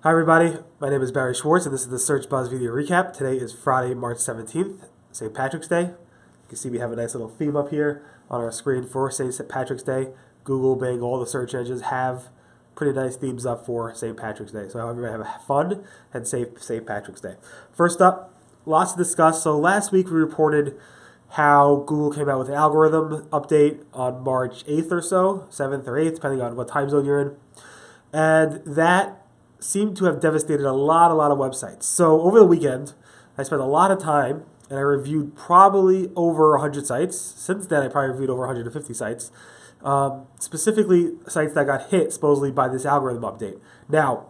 Hi everybody, my name is Barry Schwartz and this is the Search Buzz video recap. Today is Friday, March 17th, St. Patrick's Day. You can see we have a nice little theme up here on our screen for St. Patrick's Day. Google, Bing, all the search engines have pretty nice themes up for St. Patrick's Day. So I hope everybody have a fun and safe St. Patrick's Day. First up, lots to discuss. So last week we reported how Google came out with an algorithm update on March 8th or so, 7th or 8th, depending on what time zone you're in. And that seemed to have devastated a lot of websites. So over the weekend, I spent a lot of time and I reviewed probably over 100 sites. Since then, I probably reviewed over 150 sites, specifically sites that got hit supposedly by this algorithm update. Now,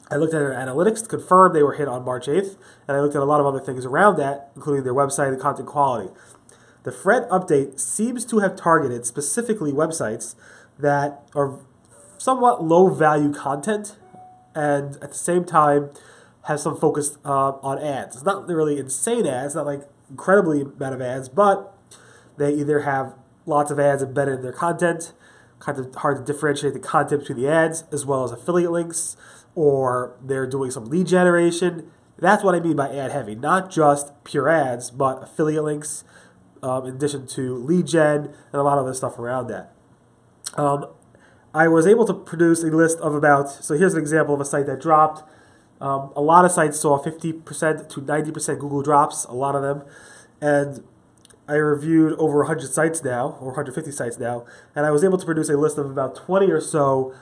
I looked at their analytics to confirm they were hit on March 8th, and I looked at a lot of other things around that, including their website and content quality. The threat update seems to have targeted specifically websites that are somewhat low-value content and at the same time have some focus on ads. It's not really insane ads, not like incredibly amount of ads, but they either have lots of ads embedded in their content, kind of hard to differentiate the content between the ads, as well as affiliate links, or they're doing some lead generation. That's what I mean by ad heavy, not just pure ads, but affiliate links, in addition to lead gen and a lot of other stuff around that. I was able to produce a list of so here's an example of a site that dropped. A lot of sites saw 50% to 90% Google drops, a lot of them. And I reviewed over 100 sites now, or 150 sites now, and I was able to produce a list of about 20 or so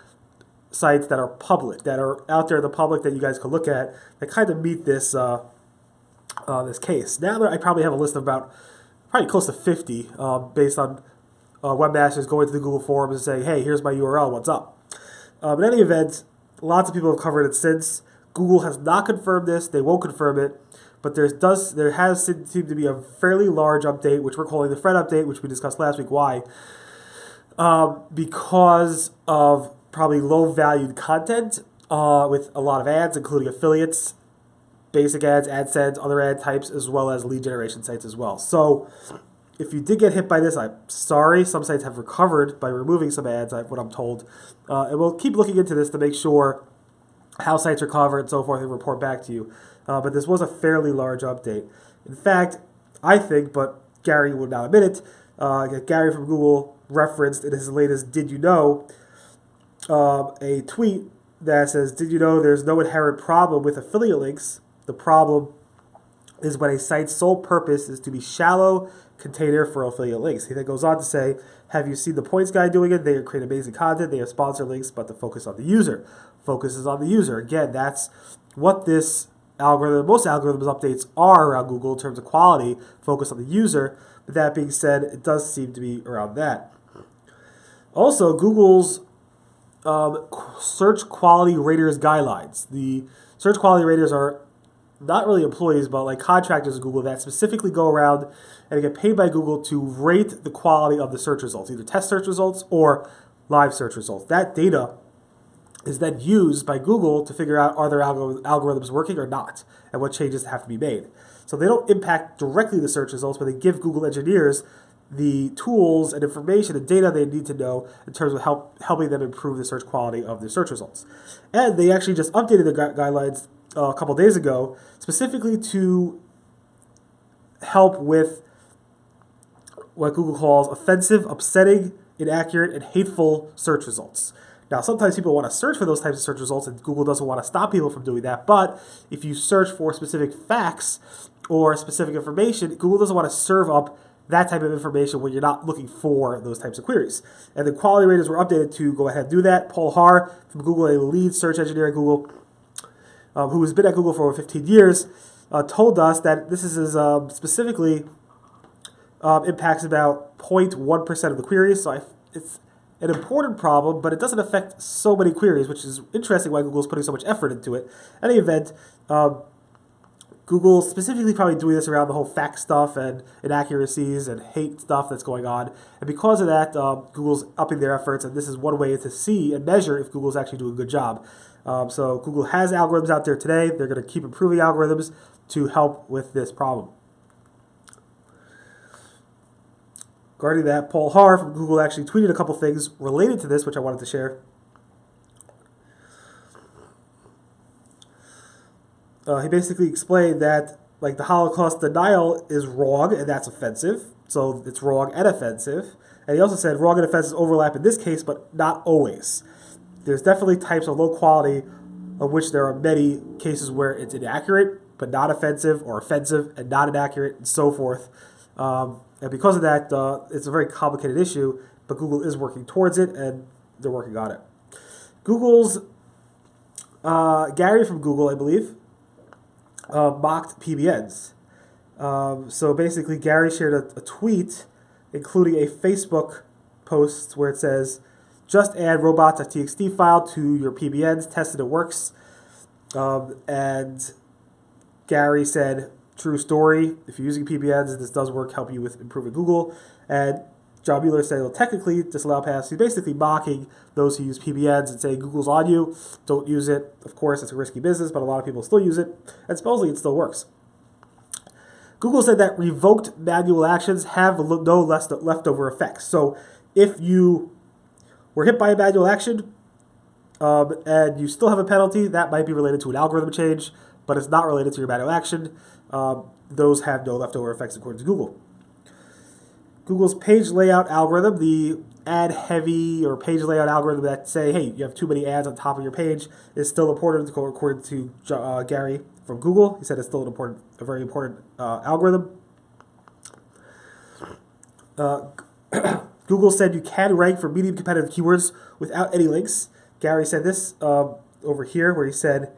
sites that are public, that are out there in the public that you guys can look at, that kind of meet this this case. Now I probably have a list of probably close to 50 based on webmasters going to the Google forums and saying, hey, here's my URL, what's up? In any event, lots of people have covered it since. Google has not confirmed this, they won't confirm it, but there has seemed to be a fairly large update, which we're calling the threat update, which we discussed last week. Why? Because of probably low-valued content with a lot of ads, including affiliates, basic ads, AdSense, other ad types, as well as lead generation sites as well. So if you did get hit by this, I'm sorry. Some sites have recovered by removing some ads, what I'm told. And we'll keep looking into this to make sure how sites recover and so forth and report back to you. But this was a fairly large update. In fact, I think, but Gary would not admit it, Gary from Google referenced in his latest Did You Know a tweet that says, did you know there's no inherent problem with affiliate links? The problem is when a site's sole purpose is to be shallow container for affiliate links. He then goes on to say, have you seen the points guy doing it? They create amazing content, they have sponsor links, but the focus on the user. Focus is on the user. Again, that's what this algorithm, most algorithms updates are around Google in terms of quality, focus on the user. But that being said, it does seem to be around that. Also, Google's search quality raters guidelines. The search quality raters are not really employees, but like contractors at Google that specifically go around and get paid by Google to rate the quality of the search results, either test search results or live search results. That data is then used by Google to figure out are their algorithms working or not, and what changes have to be made. So they don't impact directly the search results, but they give Google engineers the tools and information and data they need to know in terms of helping them improve the search quality of their search results. And they actually just updated the guidelines a couple days ago, specifically to help with what Google calls offensive, upsetting, inaccurate, and hateful search results. Now, sometimes people want to search for those types of search results, and Google doesn't want to stop people from doing that. But if you search for specific facts or specific information, Google doesn't want to serve up that type of information when you're not looking for those types of queries. And the quality raters were updated to go ahead and do that. Paul Har from Google, a lead search engineer at Google, who has been at Google for over 15 years, told us that this is specifically impacts about 0.1% of the queries. So it's an important problem, but it doesn't affect so many queries, which is interesting why Google's putting so much effort into it. In any event, Google specifically probably doing this around the whole fact stuff and inaccuracies and hate stuff that's going on. And because of that, Google's upping their efforts, and this is one way to see and measure if Google's actually doing a good job. So Google has algorithms out there today. They're going to keep improving algorithms to help with this problem. Regarding that, Paul Har from Google actually tweeted a couple things related to this, which I wanted to share. he basically explained that like the Holocaust denial is wrong and that's offensive. So it's wrong and offensive. And he also said wrong and offensive overlap in this case, but not always. There's definitely types of low quality of which there are many cases where it's inaccurate, but not offensive, or offensive and not inaccurate, and so forth. And because of that, it's a very complicated issue, but Google is working towards it, and they're working on it. Google's, Gary from Google, I believe, mocked PBNs. So basically, Gary shared a tweet, including a Facebook post where it says, just add robots.txt file to your PBNs, tested it works. And Gary said, true story, if you're using PBNs, this does work, help you with improving Google. And John Mueller said, well, technically, disallow pass. He's basically mocking those who use PBNs and saying, Google's on you, don't use it. Of course, it's a risky business, but a lot of people still use it. And supposedly, it still works. Google said that revoked manual actions have no leftover effects. So if you were hit by a manual action and you still have a penalty, that might be related to an algorithm change, but it's not related to your manual action. Those have no leftover effects according to Google. Google's page layout algorithm, the ad heavy or page layout algorithm that say, hey, you have too many ads on top of your page, is still important according to Gary from Google. He said it's still a very important algorithm. Google said you can rank for medium competitive keywords without any links. Gary said this over here, where he said,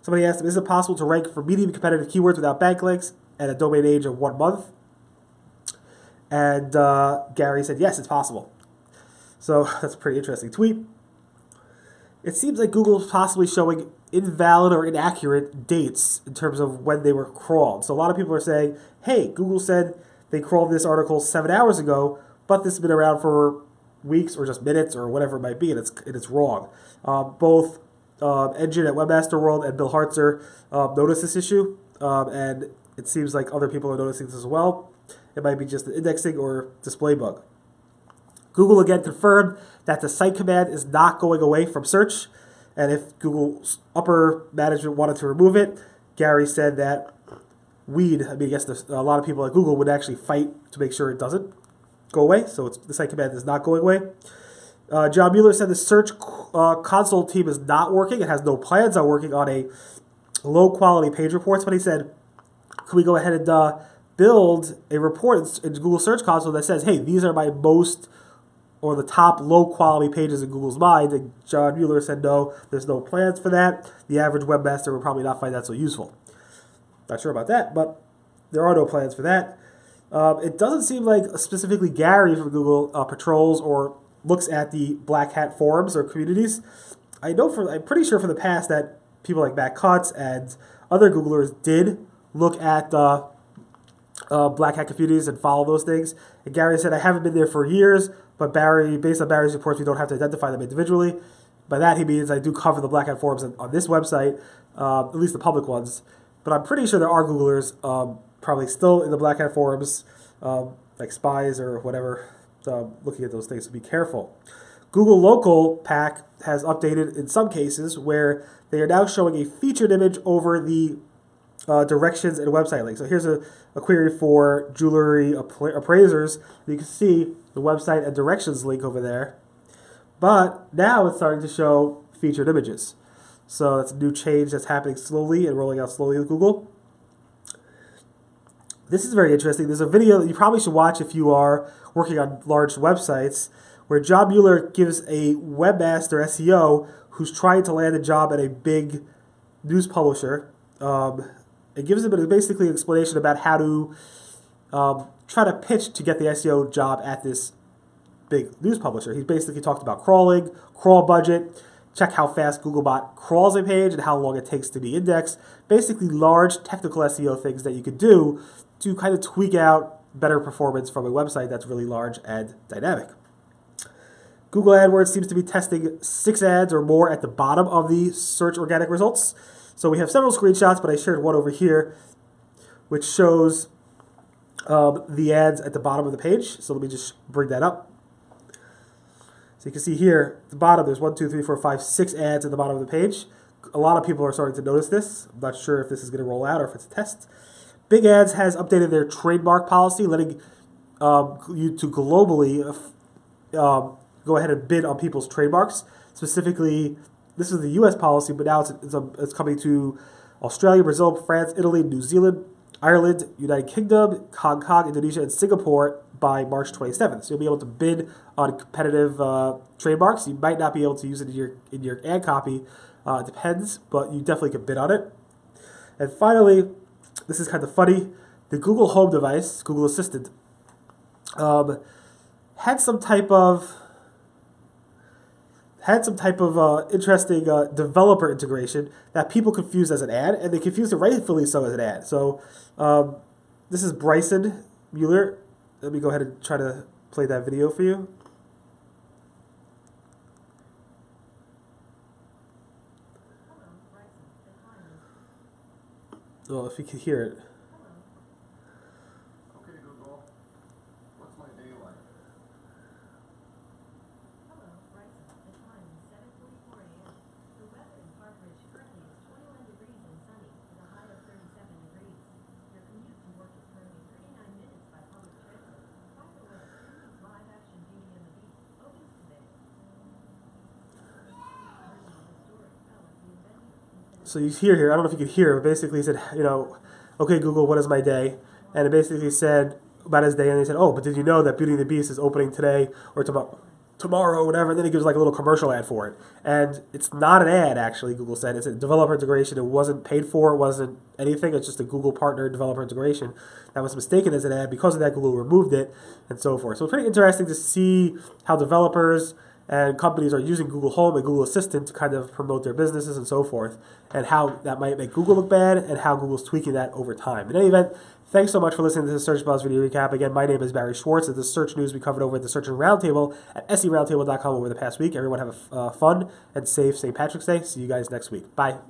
Somebody asked him, is it possible to rank for medium competitive keywords without backlinks at a domain age of 1 month? And Gary said, yes, it's possible. So that's a pretty interesting tweet. It seems like Google's possibly showing invalid or inaccurate dates in terms of when they were crawled. So a lot of people are saying, hey, Google said they crawled this article 7 hours ago, but this has been around for weeks or just minutes or whatever it might be, and it's wrong. Both Engine at Webmaster World and Bill Hartzer noticed this issue, and it seems like other people are noticing this as well. It might be just an indexing or display bug. Google again confirmed that the site command is not going away from search, and if Google's upper management wanted to remove it, Gary said that I guess a lot of people at Google would actually fight to make sure it doesn't go away, so the site command is not going away. John Mueller said the Search Console team is not working. It has no plans on working on a low-quality page reports, but he said, can we go ahead and build a report in Google Search Console that says, hey, these are my most or the top low-quality pages in Google's mind? And John Mueller said, no, there's no plans for that. The average webmaster would probably not find that so useful. Not sure about that, but there are no plans for that. It doesn't seem like specifically Gary from Google patrols or looks at the Black Hat forums or communities. I'm pretty sure from the past that people like Matt Cutts and other Googlers did look at Black Hat communities and follow those things. And Gary said, I haven't been there for years, but based on Barry's reports, we don't have to identify them individually. By that he means I do cover the Black Hat forums on this website, at least the public ones. But I'm pretty sure there are Googlers probably still in the Black Hat forums, like spies or whatever, looking at those things, so be careful. Google Local Pack has updated in some cases where they are now showing a featured image over the directions and website links. So here's a query for jewelry appraisers. You can see the website and directions link over there. But now it's starting to show featured images. So that's a new change that's happening slowly and rolling out slowly with Google. This is very interesting. There's a video that you probably should watch if you are working on large websites, where John Mueller gives a webmaster SEO who's trying to land a job at a big news publisher. It gives him basically an explanation about how to try to pitch to get the SEO job at this big news publisher. He basically talked about crawling, crawl budget, check how fast Googlebot crawls a page and how long it takes to be indexed. Basically large technical SEO things that you could do to kind of tweak out better performance from a website that's really large and dynamic. Google AdWords seems to be testing 6 ads or more at the bottom of the search organic results. So we have several screenshots, but I shared one over here, which shows the ads at the bottom of the page. So let me just bring that up. So you can see here at the bottom, there's 1, 2, 3, 4, 5, 6 ads at the bottom of the page. A lot of people are starting to notice this. I'm not sure if this is going to roll out or if it's a test. Big Ads has updated their trademark policy, letting you to globally go ahead and bid on people's trademarks. Specifically, this is the U.S. policy, but now it's coming to Australia, Brazil, France, Italy, New Zealand, Ireland, United Kingdom, Hong Kong, Indonesia, and Singapore by March 27th. So you'll be able to bid on competitive trademarks. You might not be able to use it in your ad copy. It depends, but you definitely can bid on it. And finally, this is kind of funny. The Google Home device, Google Assistant, had some type of interesting developer integration that people confused as an ad, and they confused it rightfully so as an ad. So this is Bryson Mueller. Let me go ahead and try to play that video for you. Oh, if you can hear it. Okay, Google. What's my day like? Hello, Bryson. The time is 7:44 a.m. The weather in Parkridge currently is 21 degrees and sunny, with a high of 37 degrees. Your commute to work is currently 39 minutes by public transit. By the way, Disney's live-action Beauty and the Beast opens today. So you hear here, I don't know if you could hear, but basically he said, okay, Google, what is my day? And it basically said about his day, and they said, oh, but did you know that Beauty and the Beast is opening today or tomorrow or whatever? And then he gives like a little commercial ad for it. And it's not an ad, actually, Google said. It's a developer integration. It wasn't paid for. It wasn't anything. It's just a Google partner developer integration that was mistaken as an ad. Because of that, Google removed it and so forth. So it's pretty interesting to see how developers and companies are using Google Home and Google Assistant to kind of promote their businesses and so forth, and how that might make Google look bad and how Google's tweaking that over time. In any event, thanks so much for listening to the Search Buzz video recap. Again, my name is Barry Schwartz. It's the search news we covered over at the Search and Roundtable at seroundtable.com over the past week. Everyone have a fun and safe St. Patrick's Day. See you guys next week. Bye.